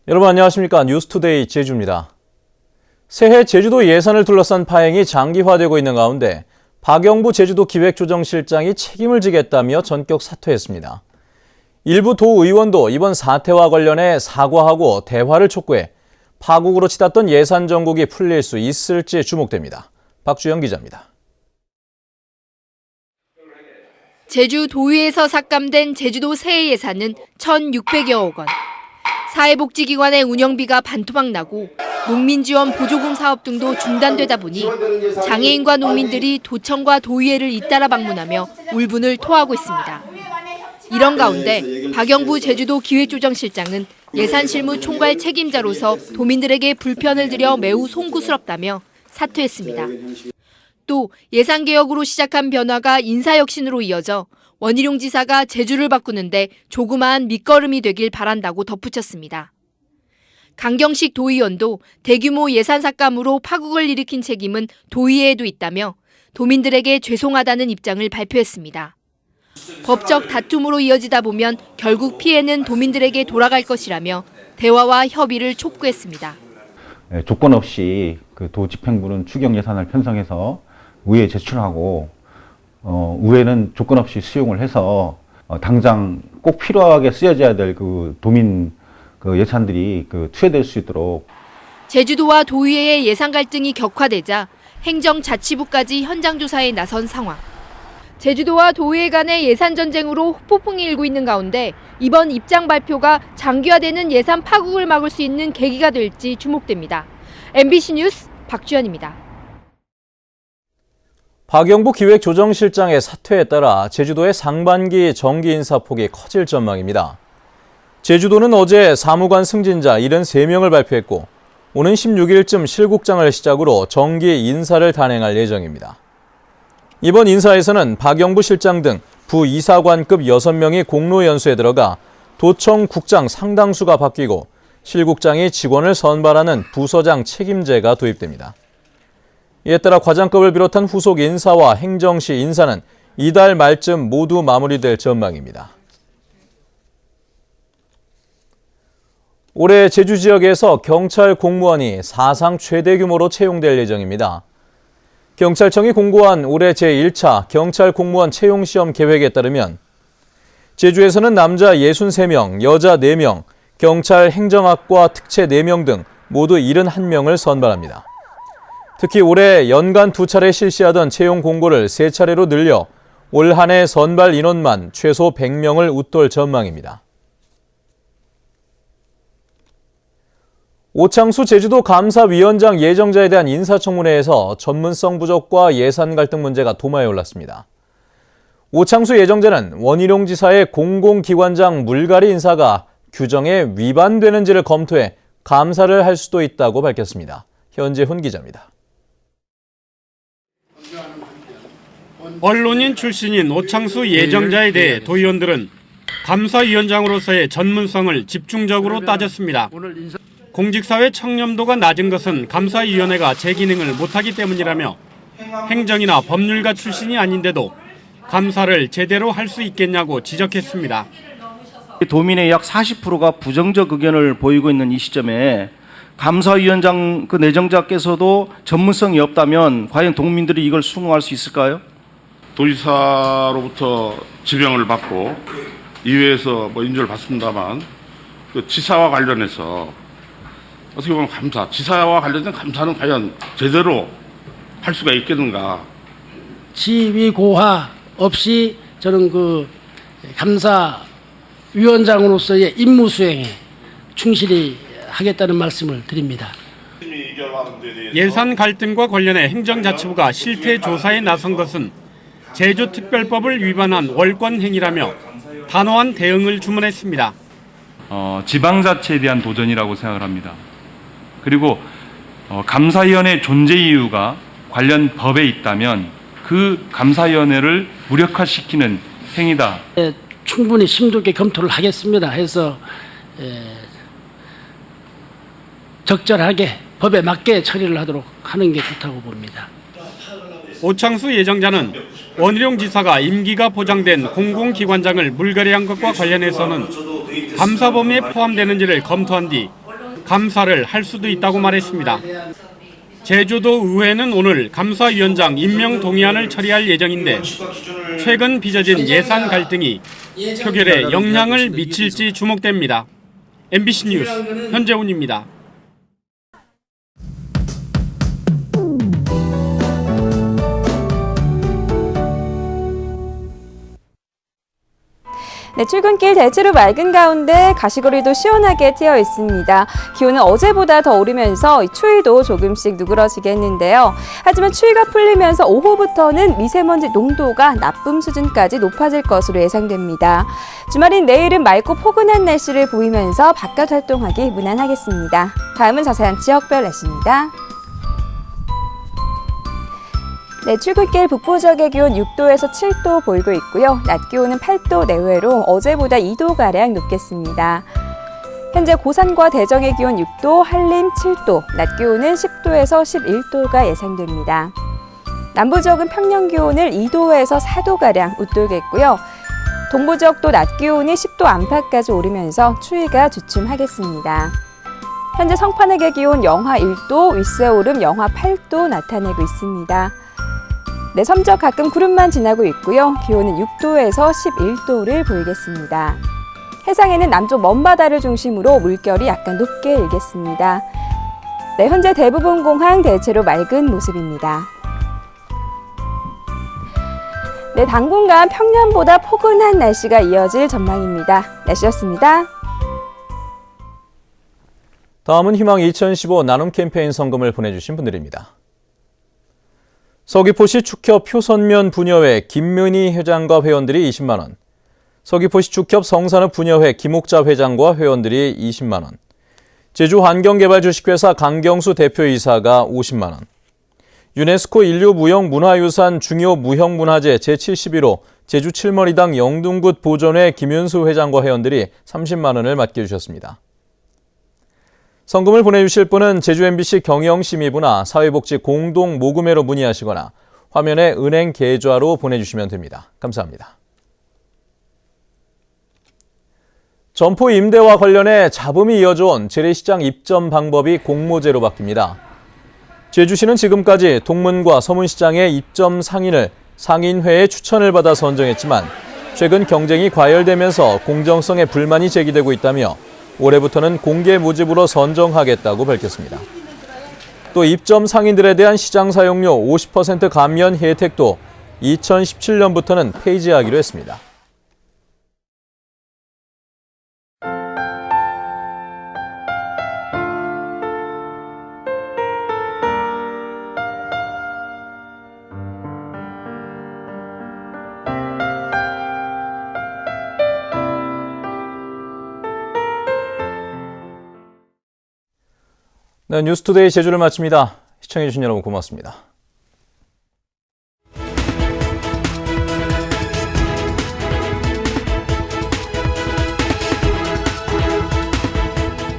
여러분 안녕하십니까? 뉴스투데이 제주입니다. 새해 제주도 예산을 둘러싼 파행이 장기화되고 있는 가운데 박영부 제주도 기획조정실장이 책임을 지겠다며 전격 사퇴했습니다. 일부 도의원도 이번 사태와 관련해 사과하고 대화를 촉구해 파국으로 치닫던 예산 정국이 풀릴 수 있을지 주목됩니다. 박주영 기자입니다. 제주 도의에서 삭감된 제주도 새해 예산은 1,600여억 원. 사회복지기관의 운영비가 반토막 나고 농민지원 보조금 사업 등도 중단되다 보니 장애인과 농민들이 도청과 도의회를 잇따라 방문하며 울분을 토하고 있습니다. 이런 가운데 박영부 제주도 기획조정실장은 예산실무 총괄 책임자로서 도민들에게 불편을 드려 매우 송구스럽다며 사퇴했습니다. 또 예산개혁으로 시작한 변화가 인사혁신으로 이어져 원희룡 지사가 제주를 바꾸는데 조그마한 밑거름이 되길 바란다고 덧붙였습니다. 강경식 도의원도 대규모 예산 삭감으로 파국을 일으킨 책임은 도의회에도 있다며 도민들에게 죄송하다는 입장을 발표했습니다. 법적 다툼으로 이어지다 보면 결국 피해는 도민들에게 돌아갈 것이라며 대화와 협의를 촉구했습니다. 조건 없이 도집행부는 추경 예산을 편성해서 의회에 제출하고 의회는 조건 없이 수용을 해서 당장 꼭 필요하게 쓰여져야 될 도민 예산들이 투여될 수 있도록. 제주도와 도의회의 예산 갈등이 격화되자 행정자치부까지 현장 조사에 나선 상황. 제주도와 도의회 간의 예산 전쟁으로 후폭풍이 일고 있는 가운데 이번 입장 발표가 장기화되는 예산 파국을 막을 수 있는 계기가 될지 주목됩니다. MBC 뉴스 박주연입니다. 박영부 기획조정실장의 사퇴에 따라 제주도의 상반기 정기 인사폭이 커질 전망입니다. 제주도는 어제 사무관 승진자 73명을 발표했고 오는 16일쯤 실국장을 시작으로 정기 인사를 단행할 예정입니다. 이번 인사에서는 박영부 실장 등 부이사관급 6명이 공로연수에 들어가 도청 국장 상당수가 바뀌고 실국장이 직원을 선발하는 부서장 책임제가 도입됩니다. 이에 따라 과장급을 비롯한 후속 인사와 행정시 인사는 이달 말쯤 모두 마무리될 전망입니다. 올해 제주 지역에서 경찰 공무원이 사상 최대 규모로 채용될 예정입니다. 경찰청이 공고한 올해 제1차 경찰 공무원 채용시험 계획에 따르면 제주에서는 남자 63명, 여자 4명, 경찰 행정학과 특채 4명 등 모두 71명을 선발합니다. 특히 올해 연간 2차례 실시하던 채용 공고를 3차례로 늘려 올 한 해 선발 인원만 최소 100명을 웃돌 전망입니다. 오창수 제주도 감사위원장 예정자에 대한 인사청문회에서 전문성 부족과 예산 갈등 문제가 도마에 올랐습니다. 오창수 예정자는 원희룡 지사의 공공기관장 물갈이 인사가 규정에 위반되는지를 검토해 감사를 할 수도 있다고 밝혔습니다. 현재훈 기자입니다. 언론인 출신인 오창수 예정자에 대해 도의원들은 감사위원장으로서의 전문성을 집중적으로 따졌습니다. 공직사회 청렴도가 낮은 것은 감사위원회가 제 기능을 못하기 때문이라며 행정이나 법률가 출신이 아닌데도 감사를 제대로 할 수 있겠냐고 지적했습니다. 도민의 약 40%가 부정적 의견을 보이고 있는 이 시점에 감사위원장 내정자께서도 전문성이 없다면 과연 도민들이 이걸 수긍할 수 있을까요? 도지사로부터 지명을 받고 이회에서 인조를 받습니다만 지사와 관련해서 어떻게 보면 지사와 관련된 감사는 과연 제대로 할 수가 있겠는가? 지위 고하 없이 저는 감사위원장으로서의 임무 수행에 충실히 하겠다는 말씀을 드립니다. 예산 갈등과 관련해 행정자치부가 실태 조사에 나선 것은 제주특별법을 위반한 월권 행위라며 단호한 대응을 주문했습니다. 지방자치에 대한 도전이라고 생각을 합니다. 그리고 감사위원회 존재 이유가 관련 법에 있다면 그 감사위원회를 무력화시키는 행위다. 충분히 심도 있게 검토를 하겠습니다. 해서 적절하게 법에 맞게 처리를 하도록 하는 게 좋다고 봅니다. 오창수 예정자는 원희룡 지사가 임기가 보장된 공공기관장을 물갈이한 것과 관련해서는 감사 범위에 포함되는지를 검토한 뒤 감사를 할 수도 있다고 말했습니다. 제주도 의회는 오늘 감사위원장 임명 동의안을 처리할 예정인데 최근 빚어진 예산 갈등이 표결에 영향을 미칠지 주목됩니다. MBC 뉴스 현재훈입니다. 네, 출근길 대체로 맑은 가운데 가시거리도 시원하게 트여 있습니다. 기온은 어제보다 더 오르면서 추위도 조금씩 누그러지겠는데요. 하지만 추위가 풀리면서 오후부터는 미세먼지 농도가 나쁨 수준까지 높아질 것으로 예상됩니다. 주말인 내일은 맑고 포근한 날씨를 보이면서 바깥 활동하기 무난하겠습니다. 다음은 자세한 지역별 날씨입니다. 네, 출근길 북부 지역의 기온 6도에서 7도 보이고 있고요. 낮 기온은 8도 내외로 어제보다 2도가량 높겠습니다. 현재 고산과 대정의 기온 6도, 한림 7도, 낮 기온은 10도에서 11도가 예상됩니다. 남부 지역은 평년 기온을 2도에서 4도가량 웃돌겠고요. 동부 지역도 낮 기온이 10도 안팎까지 오르면서 추위가 주춤하겠습니다. 현재 성판역의 기온 영하 1도, 윗세오름 영하 8도 나타내고 있습니다. 네, 섬적 가끔 구름만 지나고 있고요. 기온은 6도에서 11도를 보이겠습니다. 해상에는 남쪽 먼바다를 중심으로 물결이 약간 높게 일겠습니다. 네, 현재 대부분 공항 대체로 맑은 모습입니다. 네, 당분간 평년보다 포근한 날씨가 이어질 전망입니다. 날씨였습니다. 다음은 희망 2015 나눔 캠페인 성금을 보내주신 분들입니다. 서귀포시 축협 효선면 부녀회 김문희 회장과 회원들이 20만 원, 서귀포시 축협 성산읍 부녀회 김옥자 회장과 회원들이 20만 원, 제주 환경개발 주식회사 강경수 대표이사가 50만 원, 유네스코 인류무형문화유산 중요 무형문화재 제71호 제주 칠머리당 영둥굿 보존회 김윤수 회장과 회원들이 30만 원을 맡겨주셨습니다. 성금을 보내주실 분은 제주 MBC 경영심의부나 사회복지 공동모금회로 문의하시거나 화면에 은행 계좌로 보내주시면 됩니다. 감사합니다. 점포 임대와 관련해 잡음이 이어져온 재래시장 입점 방법이 공모제로 바뀝니다. 제주시는 지금까지 동문과 서문시장의 입점 상인을 상인회의 추천을 받아 선정했지만 최근 경쟁이 과열되면서 공정성에 불만이 제기되고 있다며 올해부터는 공개 모집으로 선정하겠다고 밝혔습니다. 또 입점 상인들에 대한 시장 사용료 50% 감면 혜택도 2017년부터는 폐지하기로 했습니다. 네, 뉴스투데이 제주를 마칩니다. 시청해주신 여러분 고맙습니다.